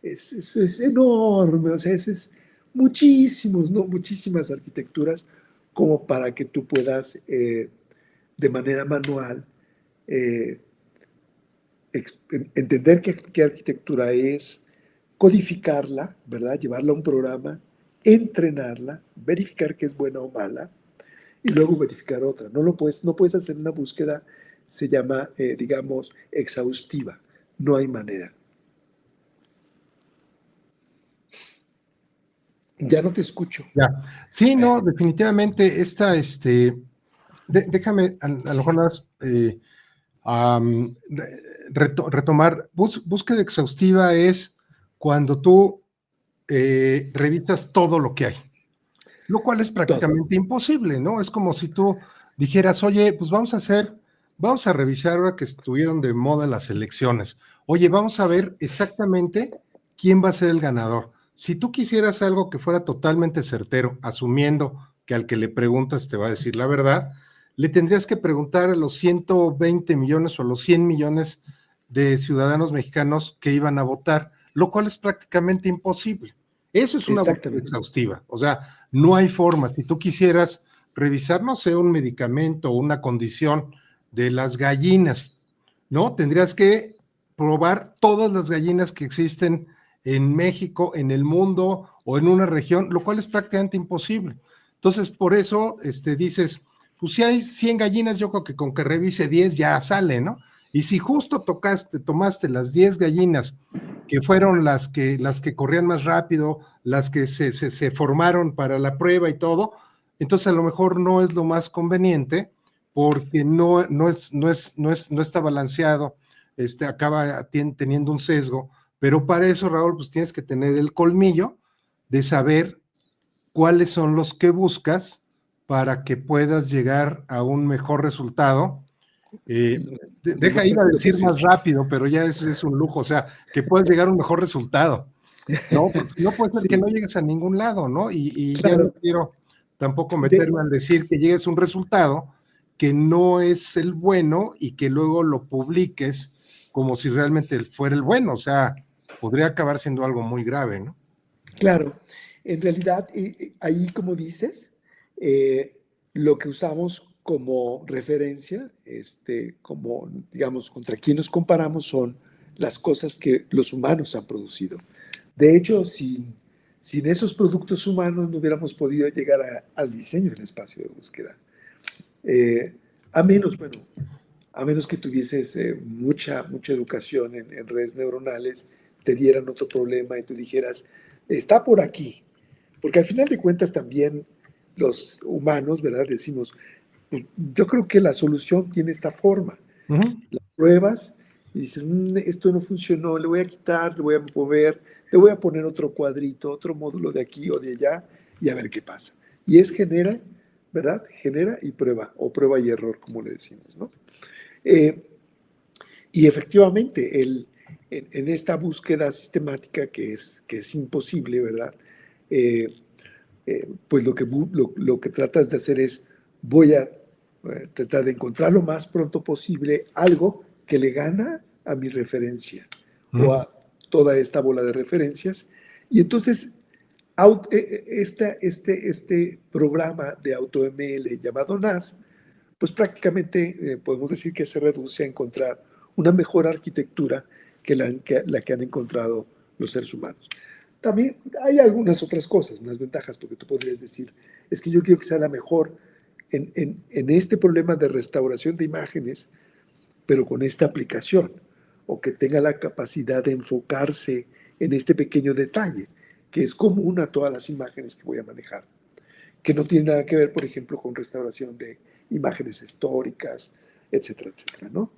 Es enorme, o sea, es muchísimas arquitecturas como para que tú puedas, de manera manual, entender qué arquitectura es, codificarla, ¿verdad? Llevarla a un programa, entrenarla, verificar que es buena o mala, y luego verificar otra. No puedes hacer una búsqueda, se llama, digamos, exhaustiva. No hay manera. Ya no te escucho. Ya. Sí, no, definitivamente déjame a lo mejor más retomar. Búsqueda exhaustiva es cuando tú revisas todo lo que hay, lo cual es prácticamente imposible, ¿no? Es como si tú dijeras, oye, pues vamos a revisar ahora que estuvieron de moda las elecciones. Oye, vamos a ver exactamente quién va a ser el ganador. Si tú quisieras algo que fuera totalmente certero, asumiendo que al que le preguntas te va a decir la verdad, le tendrías que preguntar a los 120 millones o a los 100 millones de ciudadanos mexicanos que iban a votar, lo cual es prácticamente imposible. Eso es una búsqueda exhaustiva, o sea, no hay forma. Si tú quisieras revisar, no sé, un medicamento o una condición de las gallinas, ¿no? Tendrías que probar todas las gallinas que existen en México, en el mundo o en una región, lo cual es prácticamente imposible. Entonces, por eso dices, pues si hay 100 gallinas, yo creo que con que revise 10 ya sale, ¿no? Y si justo tomaste las 10 gallinas que fueron las que corrían más rápido, las que se formaron para la prueba y todo, entonces a lo mejor no es lo más conveniente porque no está balanceado, acaba teniendo un sesgo, pero para eso, Raúl, pues tienes que tener el colmillo de saber cuáles son los que buscas para que puedas llegar a un mejor resultado. Deja ir a decir más rápido, pero ya eso es un lujo, o sea, que puedas llegar a un mejor resultado, ¿no? Porque si no puede ser que no llegues a ningún lado, ¿no? Y claro, ya no quiero tampoco meterme al decir que llegues a un resultado que no es el bueno y que luego lo publiques como si realmente fuera el bueno, o sea, podría acabar siendo algo muy grave, ¿no? Claro, en realidad, ahí como dices, lo que usamos como referencia, como, digamos, contra quien nos comparamos son las cosas que los humanos han producido. De hecho, sin esos productos humanos no hubiéramos podido llegar al diseño del espacio de búsqueda. A menos, bueno, a menos que tuvieses mucha educación en redes neuronales, te dieran otro problema y tú dijeras, está por aquí. Porque al final de cuentas también los humanos, ¿verdad? Decimos, pues, yo creo que la solución tiene esta forma. Las pruebas y dices, esto no funcionó, le voy a quitar, le voy a mover, le voy a poner otro cuadrito, otro módulo de aquí o de allá y a ver qué pasa. Y genera, ¿verdad? Genera y prueba, o prueba y error, como le decimos, ¿no? Y efectivamente, en esta búsqueda sistemática que es imposible, ¿verdad? Pues lo que tratas de hacer es, voy a tratar de encontrar lo más pronto posible algo que le gana a mi referencia o a toda esta bola de referencias. Y entonces, este programa de AutoML llamado NAS, pues prácticamente podemos decir que se reduce a encontrar una mejor arquitectura que la que han encontrado los seres humanos. También hay algunas otras cosas, unas ventajas, porque tú podrías decir, es que yo quiero que sea la mejor en este problema de restauración de imágenes, pero con esta aplicación, o que tenga la capacidad de enfocarse en este pequeño detalle, que es común a todas las imágenes que voy a manejar, que no tiene nada que ver, por ejemplo, con restauración de imágenes históricas, etcétera, etcétera, ¿no?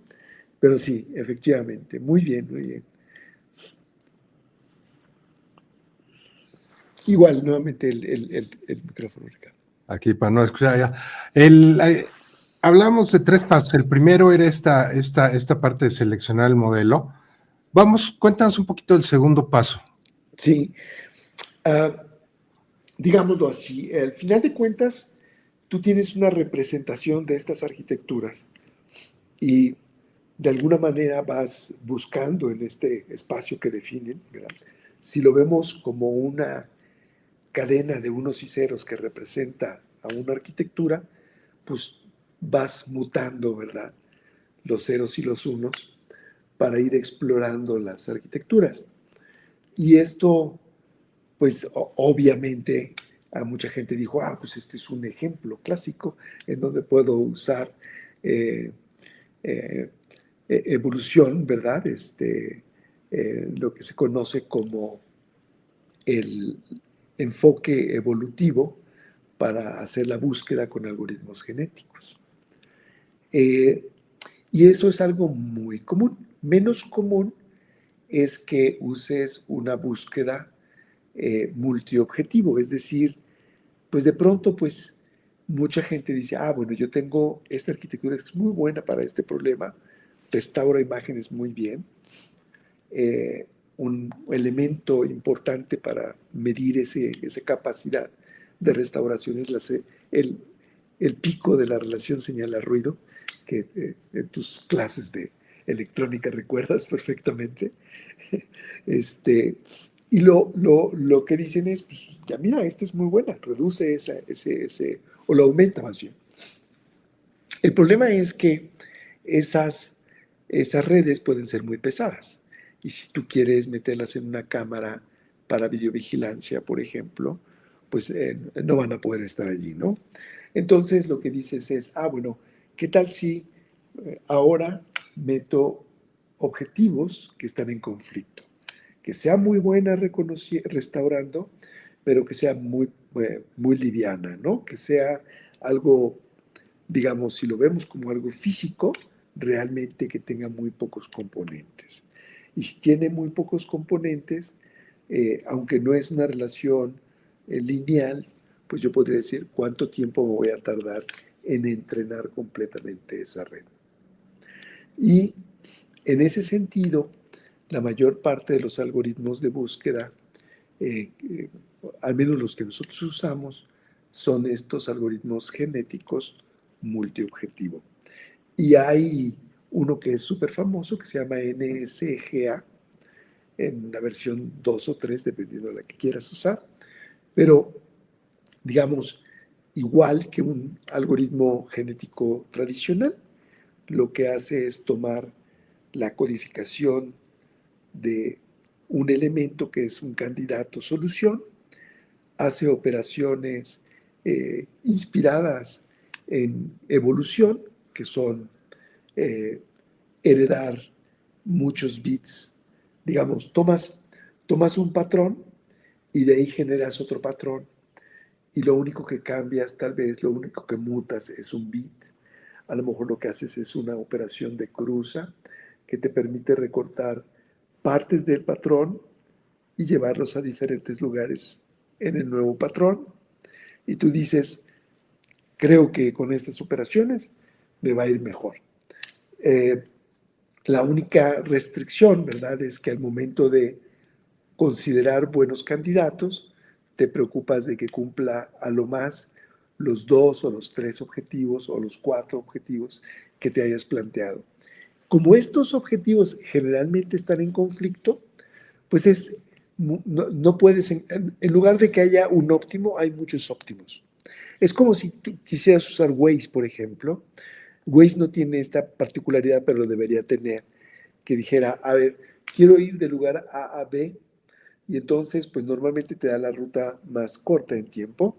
Pero sí, efectivamente, muy bien, muy bien. Igual, nuevamente el micrófono, Ricardo. Aquí para no escuchar ya. Hablamos de 3 pasos. El primero era esta parte de seleccionar el modelo. Cuéntanos un poquito del segundo paso. Sí, digámoslo así, al final de cuentas, tú tienes una representación de estas arquitecturas y de alguna manera vas buscando en este espacio que definen, ¿verdad? Si lo vemos como una cadena de unos y ceros que representa a una arquitectura, pues vas mutando, ¿verdad? Los ceros y los unos para ir explorando las arquitecturas. Y esto, pues obviamente a mucha gente dijo, pues este es un ejemplo clásico en donde puedo usar evolución, ¿verdad? Lo que se conoce como el enfoque evolutivo para hacer la búsqueda con algoritmos genéticos. Y eso es algo muy común. Menos común es que uses una búsqueda multiobjetivo, es decir, pues de pronto, pues mucha gente dice, bueno, yo tengo esta arquitectura que es muy buena para este problema, restaura imágenes muy bien. Un elemento importante para medir esa capacidad de restauración es el pico de la relación señal-ruido, que en tus clases de electrónica recuerdas perfectamente. Y lo que dicen es, pues ya mira, esta es muy buena, reduce o lo aumenta más bien. El problema es que esas redes pueden ser muy pesadas. Y si tú quieres meterlas en una cámara para videovigilancia, por ejemplo, pues no van a poder estar allí, ¿no? Entonces lo que dices es, bueno, ¿qué tal si ahora meto objetivos que están en conflicto? Que sea muy buena restaurando, pero que sea muy liviana, ¿no? Que sea algo, digamos, si lo vemos como algo físico, realmente que tenga muy pocos componentes. Y si tiene muy pocos componentes, aunque no es una relación lineal, pues yo podría decir cuánto tiempo me voy a tardar en entrenar completamente esa red. Y en ese sentido, la mayor parte de los algoritmos de búsqueda, al menos los que nosotros usamos, son estos algoritmos genéticos multiobjetivo. Y hay uno que es súper famoso, que se llama NSGA, en la versión 2 o 3, dependiendo de la que quieras usar. Pero, digamos, igual que un algoritmo genético tradicional, lo que hace es tomar la codificación de un elemento que es un candidato solución, hace operaciones inspiradas en evolución, que son eh, heredar muchos bits. Digamos, tomas un patrón y de ahí generas otro patrón y lo único que cambias, tal vez lo único que mutas es un bit. A lo mejor lo que haces es una operación de cruza que te permite recortar partes del patrón y llevarlos a diferentes lugares en el nuevo patrón. Y tú dices, creo que con estas operaciones me va a ir mejor. Eh, la única restricción, ¿verdad?, es que al momento de considerar buenos candidatos, te preocupas de que cumpla a lo más los 2 o los 3 objetivos o los 4 objetivos que te hayas planteado. Como estos objetivos generalmente están en conflicto, pues no puedes, en lugar de que haya un óptimo, hay muchos óptimos. Es como si tú quisieras usar Waze, por ejemplo. Waze no tiene esta particularidad, pero lo debería tener, que dijera, a ver, quiero ir de lugar A a B, y entonces, pues normalmente te da la ruta más corta en tiempo.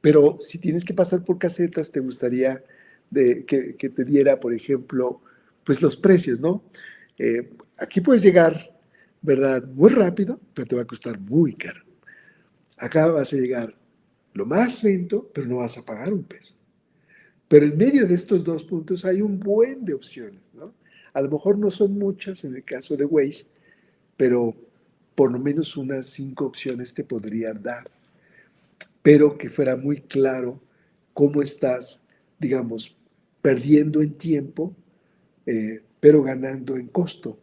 Pero si tienes que pasar por casetas, te gustaría que te diera, por ejemplo, pues los precios, ¿no? Aquí puedes llegar, ¿verdad? Muy rápido, pero te va a costar muy caro. Acá vas a llegar lo más lento, pero no vas a pagar un peso. Pero en medio de estos dos puntos hay un buen de opciones, ¿no? A lo mejor no son muchas en el caso de Waze, pero por lo menos unas 5 opciones te podrían dar, pero que fuera muy claro cómo estás, digamos, perdiendo en tiempo, pero ganando en costo.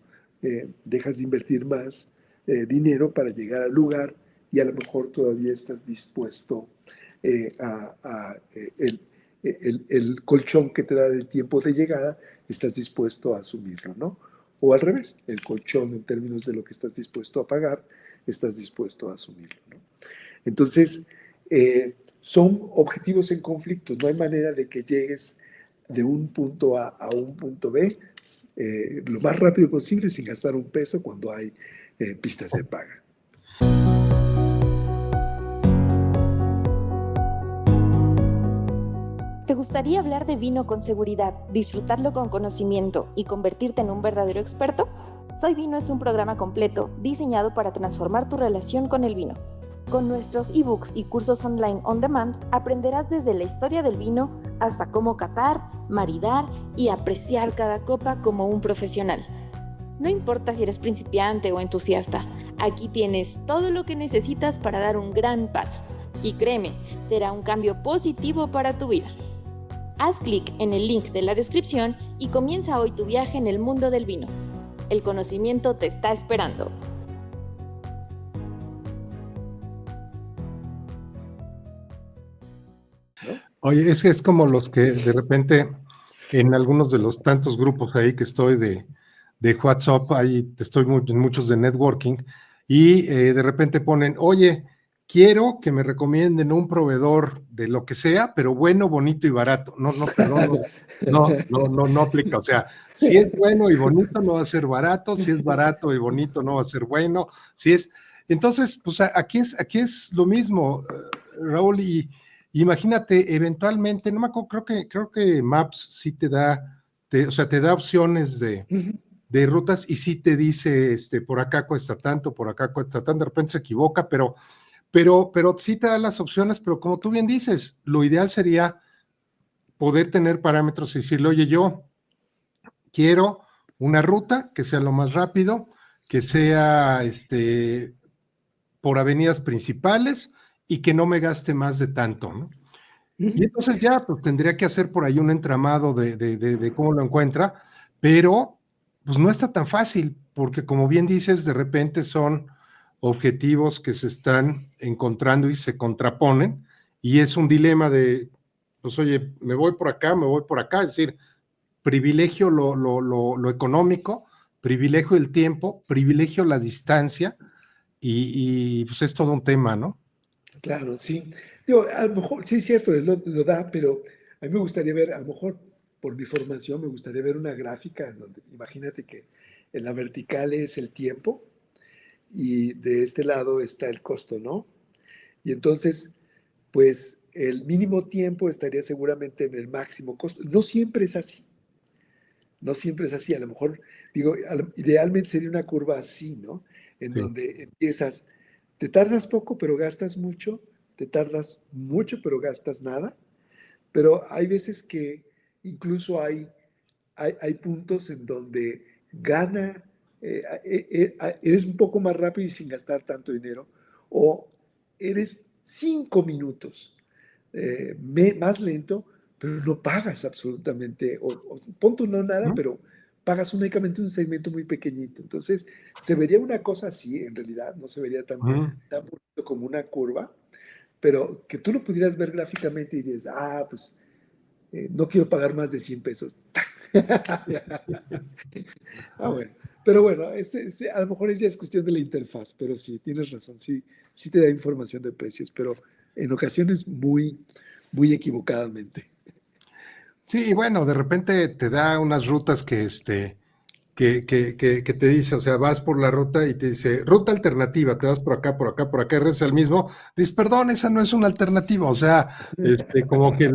Dejas de invertir más dinero para llegar al lugar y a lo mejor todavía estás dispuesto el colchón que te da el tiempo de llegada, estás dispuesto a asumirlo, ¿no? O al revés, el colchón en términos de lo que estás dispuesto a pagar, estás dispuesto a asumirlo, ¿no? Entonces, son objetivos en conflicto. No hay manera de que llegues de un punto A a un punto B lo más rápido posible sin gastar un peso cuando hay pistas de paga. ¿Te gustaría hablar de vino con seguridad, disfrutarlo con conocimiento y convertirte en un verdadero experto? Soy Vino es un programa completo diseñado para transformar tu relación con el vino. Con nuestros ebooks y cursos online on demand, aprenderás desde la historia del vino hasta cómo catar, maridar y apreciar cada copa como un profesional. No importa si eres principiante o entusiasta, aquí tienes todo lo que necesitas para dar un gran paso. Y créeme, será un cambio positivo para tu vida. Haz clic en el link de la descripción y comienza hoy tu viaje en el mundo del vino. El conocimiento te está esperando. Oye, es como los que de repente en algunos de los tantos grupos ahí que estoy de WhatsApp, ahí estoy en muchos de networking, y de repente ponen, oye, quiero que me recomienden un proveedor de lo que sea, pero bueno, bonito y barato. Perdón, no aplica. O sea, si es bueno y bonito, no va a ser barato. Si es barato y bonito, no va a ser bueno. Si es. Entonces, pues aquí es lo mismo, Raúl, y imagínate, eventualmente, no me acuerdo, creo que Maps sí te da, o sea, te da opciones de rutas y sí te dice, por acá cuesta tanto, por acá cuesta tanto, de repente se equivoca, pero sí te da las opciones, pero como tú bien dices, lo ideal sería poder tener parámetros y decirle, oye, yo quiero una ruta que sea lo más rápido, que sea por avenidas principales y que no me gaste más de tanto, ¿no? Y entonces ya pues, tendría que hacer por ahí un entramado de cómo lo encuentra, pero pues no está tan fácil, porque como bien dices, de repente son objetivos que se están encontrando y se contraponen, y es un dilema de, pues oye, me voy por acá, es decir, privilegio lo económico, privilegio el tiempo, privilegio la distancia, y pues es todo un tema, ¿no? Claro, sí. Digo, a lo mejor, sí es cierto, lo da, pero a mí me gustaría ver, a lo mejor por mi formación, me gustaría ver una gráfica en donde, imagínate que en la vertical es el tiempo y de este lado está el costo, ¿no? Y entonces, pues, el mínimo tiempo estaría seguramente en el máximo costo. No siempre es así. No siempre es así. A lo mejor, digo, idealmente sería una curva así, ¿no? En Sí. donde empiezas, te tardas poco, pero gastas mucho, te tardas mucho, pero gastas nada. Pero hay veces que incluso hay puntos en donde gana, eres un poco más rápido y sin gastar tanto dinero, o eres 5 minutos más lento, pero no pagas absolutamente, o pon tú no nada, ¿Mm? pero pagas únicamente un segmento muy pequeñito. Entonces, se vería una cosa así, en realidad, no se vería ¿Mm? tan bonito como una curva, pero que tú lo pudieras ver gráficamente y dices, pues no quiero pagar más de 100 pesos. Bueno. Pero bueno, a lo mejor ya es cuestión de la interfaz, pero sí, tienes razón, sí, sí te da información de precios, pero en ocasiones muy equivocadamente. Sí, bueno, de repente te da unas rutas que te dice, o sea, vas por la ruta y te dice, ruta alternativa, te vas por acá, por acá, por acá, y regresas al mismo, dices, perdón, esa no es una alternativa, o sea, como que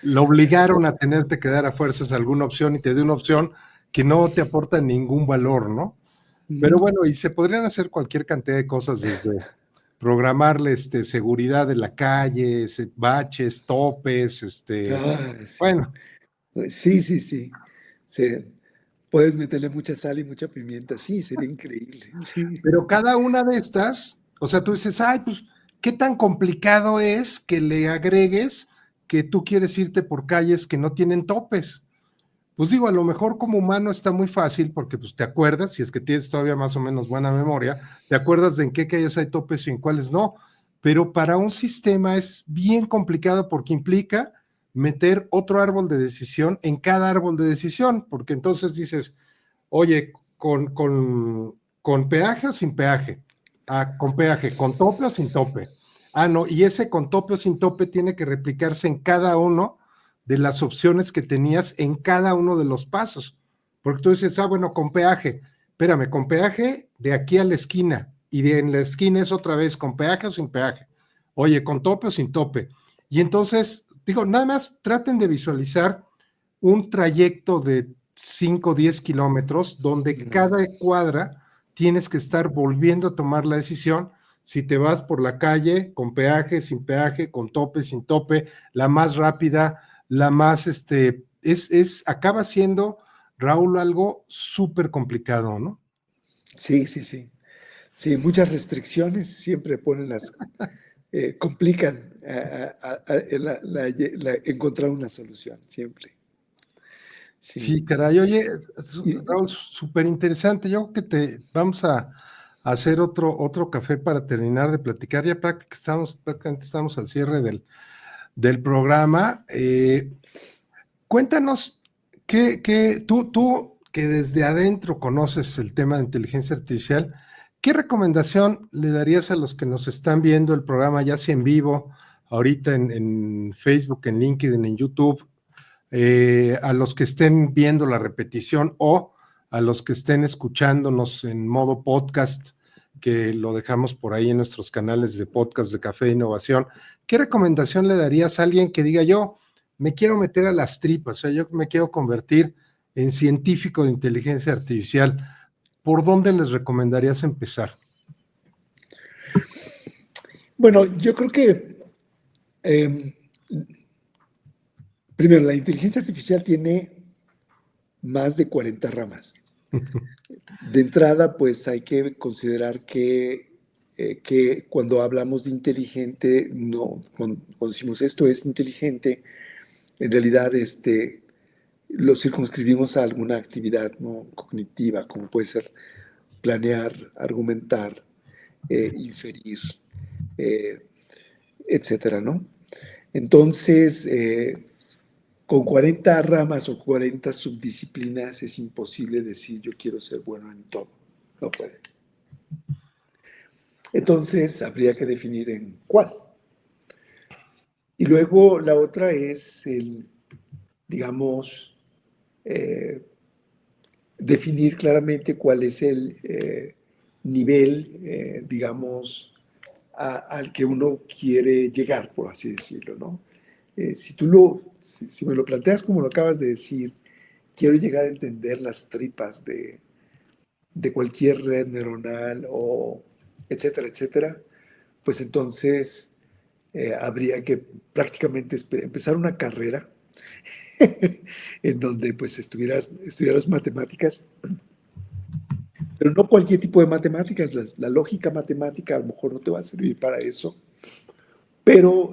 lo obligaron a tenerte que dar a fuerzas alguna opción y te dio una opción que no te aporta ningún valor, ¿no? Pero Ujú. bueno, y se podrían hacer cualquier cantidad de cosas desde programarle seguridad de la calle, baches, topes, Sí. bueno, Sí, sí, sí. Sí. Puedes meterle mucha sal y mucha pimienta. Sí, sería increíble. Sí. pero cada una de estas, o sea, tú dices, ay, pues, ¿qué tan complicado es que le agregues que tú quieres irte por calles que no tienen topes? Pues digo, a lo mejor como humano está muy fácil porque pues te acuerdas, si es que tienes todavía más o menos buena memoria, te acuerdas de en qué calles hay topes y en cuáles no, pero para un sistema es bien complicado porque implica meter otro árbol de decisión en cada árbol de decisión, porque entonces dices, oye, con peaje o sin peaje, con peaje, con tope o sin tope, no, y ese con tope o sin tope tiene que replicarse en cada uno de las opciones que tenías en cada uno de los pasos. Porque tú dices, bueno, con peaje, espérame, con peaje de aquí a la esquina, y de en la esquina es otra vez con peaje o sin peaje. Oye, con tope o sin tope. Y entonces, digo, nada más traten de visualizar un trayecto de 5 o 10 kilómetros donde Mm. cada cuadra tienes que estar volviendo a tomar la decisión si te vas por la calle con peaje, sin peaje, con tope, sin tope, la más rápida, la más, acaba siendo, Raúl, algo súper complicado, ¿no? Sí, sí, sí. Sí, muchas restricciones siempre complican encontrar una solución, siempre. Sí. Sí, caray, oye, Y- Raúl, súper interesante. Yo creo que vamos a hacer otro café para terminar de platicar. Ya prácticamente estamos al cierre del programa. Cuéntanos, tú que desde adentro conoces el tema de inteligencia artificial, ¿qué recomendación le darías a los que nos están viendo el programa, ya sea en vivo, ahorita en Facebook, en LinkedIn, en YouTube, a los que estén viendo la repetición o a los que estén escuchándonos en modo podcast, que lo dejamos por ahí en nuestros canales de podcast de Café de Innovación? ¿Qué recomendación le darías a alguien que diga yo me quiero meter a las tripas, o sea, yo me quiero convertir en científico de inteligencia artificial? ¿Por dónde les recomendarías empezar? bueno, yo creo que em, primero, la inteligencia artificial tiene más de 40 ramas. De entrada, pues hay que considerar que cuando hablamos de inteligente, no, cuando decimos esto es inteligente, en realidad lo circunscribimos a alguna actividad, ¿no?, cognitiva, como puede ser planear, argumentar, inferir, eh, etcétera, ¿no? Entonces, con 40 ramas o 40 subdisciplinas es imposible decir yo quiero ser bueno en todo. No puede. Entonces, habría que definir en cuál. Y luego la otra es digamos, eh, definir claramente cuál es el nivel, digamos, al que uno quiere llegar, por así decirlo, ¿no? Si me lo planteas como lo acabas de decir, quiero llegar a entender las tripas de cualquier red neuronal o etcétera, etcétera, pues entonces habría que prácticamente empezar una carrera en donde pues estudiaras matemáticas, pero no cualquier tipo de matemáticas. La lógica matemática a lo mejor no te va a servir para eso, pero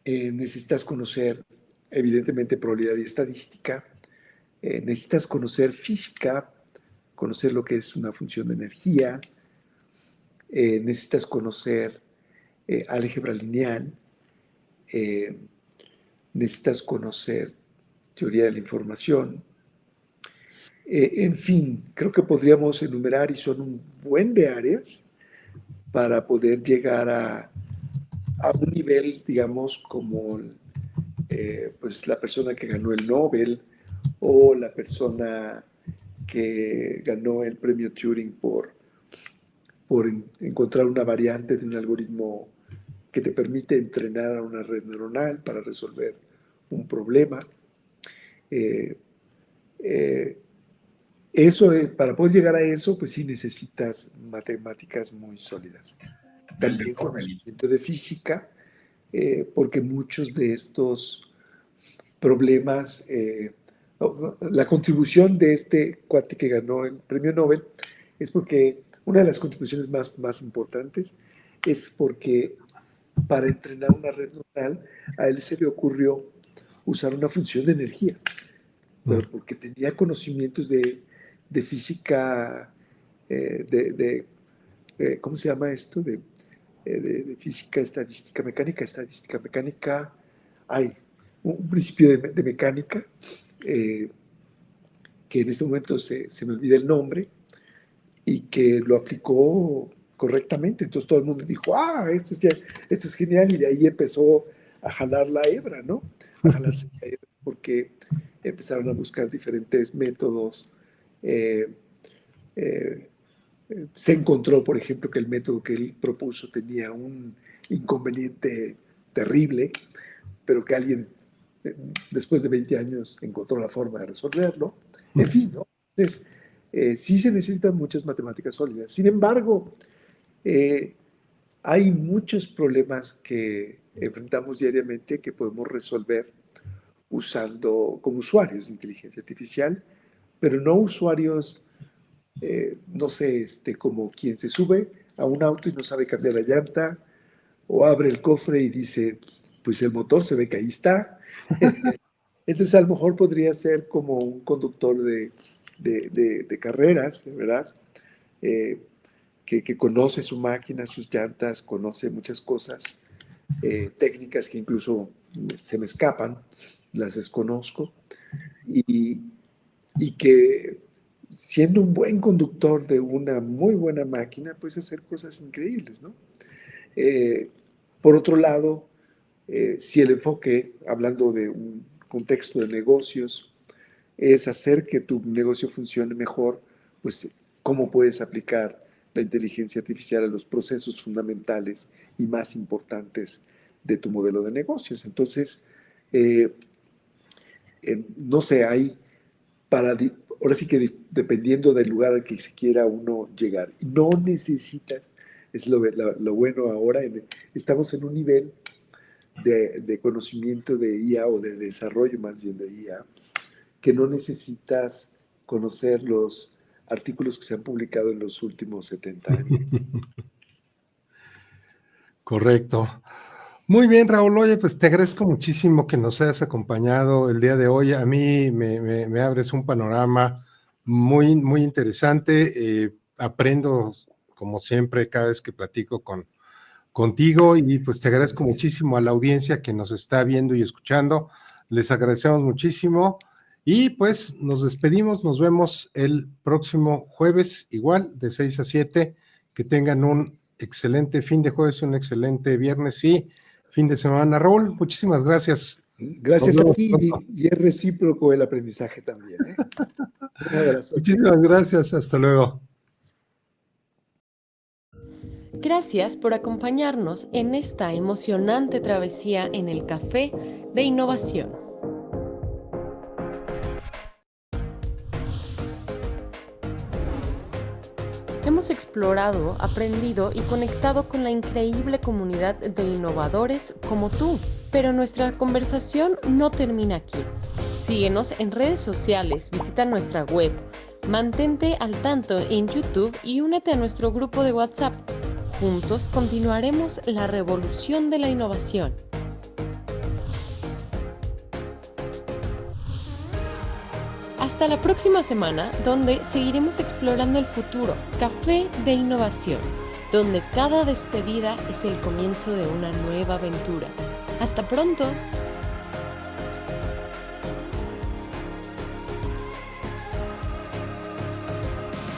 necesitas conocer evidentemente probabilidad y estadística, necesitas conocer física, conocer lo que es una función de energía, necesitas conocer álgebra lineal, necesitas conocer teoría de la información. En fin, creo que podríamos enumerar y son un buen de áreas para poder llegar a un nivel, digamos, como pues la persona que ganó el Nobel o la persona que ganó el premio Turing por encontrar una variante de un algoritmo que te permite entrenar a una red neuronal para resolver un problema. Para poder llegar a eso, pues sí necesitas matemáticas muy sólidas. También conocimiento de física, porque muchos de estos problemas, la contribución de este cuate que ganó el premio Nobel es porque una de las contribuciones más importantes es porque para entrenar una red neuronal a él se le ocurrió usar una función de energía, pero porque tenía conocimientos de física, ¿cómo se llama esto? De física estadística mecánica, hay un principio de mecánica que en este momento se me olvida el nombre y que lo aplicó correctamente. Entonces todo el mundo dijo, esto es genial, y de ahí empezó a jalar la hebra, ¿no? A jalarse la hebra, porque empezaron a buscar diferentes métodos. Se encontró, por ejemplo, que el método que él propuso tenía un inconveniente terrible, pero que alguien, después de 20 años, encontró la forma de resolverlo. En fin, ¿no? Entonces, sí se necesitan muchas matemáticas sólidas. Sin embargo, hay muchos problemas que enfrentamos diariamente que podemos resolver usando como usuarios de inteligencia artificial, pero no usuarios, no sé, como quien se sube a un auto y no sabe cambiar la llanta, o abre el cofre y dice, pues el motor se ve que ahí está. Entonces a lo mejor podría ser como un conductor de carreras, ¿verdad? Que conoce su máquina, sus llantas, conoce muchas cosas técnicas que incluso se me escapan, las desconozco, y que siendo un buen conductor de una muy buena máquina, puedes hacer cosas increíbles, ¿no? Por otro lado, si el enfoque, hablando de un contexto de negocios, es hacer que tu negocio funcione mejor, pues cómo puedes aplicar la inteligencia artificial a los procesos fundamentales y más importantes de tu modelo de negocios. Entonces, no sé, ahora sí que dependiendo del lugar al que se quiera uno llegar, no necesitas, es lo bueno ahora, estamos en un nivel de conocimiento de IA, o de desarrollo más bien de IA, que no necesitas conocer los artículos que se han publicado en los últimos 70 años. Correcto. Muy bien, Raúl. Oye, pues te agradezco muchísimo que nos hayas acompañado el día de hoy. A mí me abres un panorama muy, muy interesante. Aprendo, como siempre, cada vez que platico contigo, y pues te agradezco muchísimo a la audiencia que nos está viendo y escuchando. Les agradecemos muchísimo y pues nos despedimos. Nos vemos el próximo jueves, igual de 6 a 7. Que tengan un excelente fin de jueves, un excelente viernes y fin de semana. Raúl, muchísimas gracias. Gracias a ti, y es recíproco el aprendizaje también, ¿eh? Un abrazo. Muchísimas gracias, hasta luego. Gracias por acompañarnos en esta emocionante travesía en el Café de Innovación. Hemos explorado, aprendido y conectado con la increíble comunidad de innovadores como tú. Pero nuestra conversación no termina aquí. Síguenos en redes sociales, visita nuestra web, mantente al tanto en YouTube y únete a nuestro grupo de WhatsApp. Juntos continuaremos la revolución de la innovación. Hasta la próxima semana, donde seguiremos explorando el futuro. Café de Innovación, donde cada despedida es el comienzo de una nueva aventura. ¡Hasta pronto!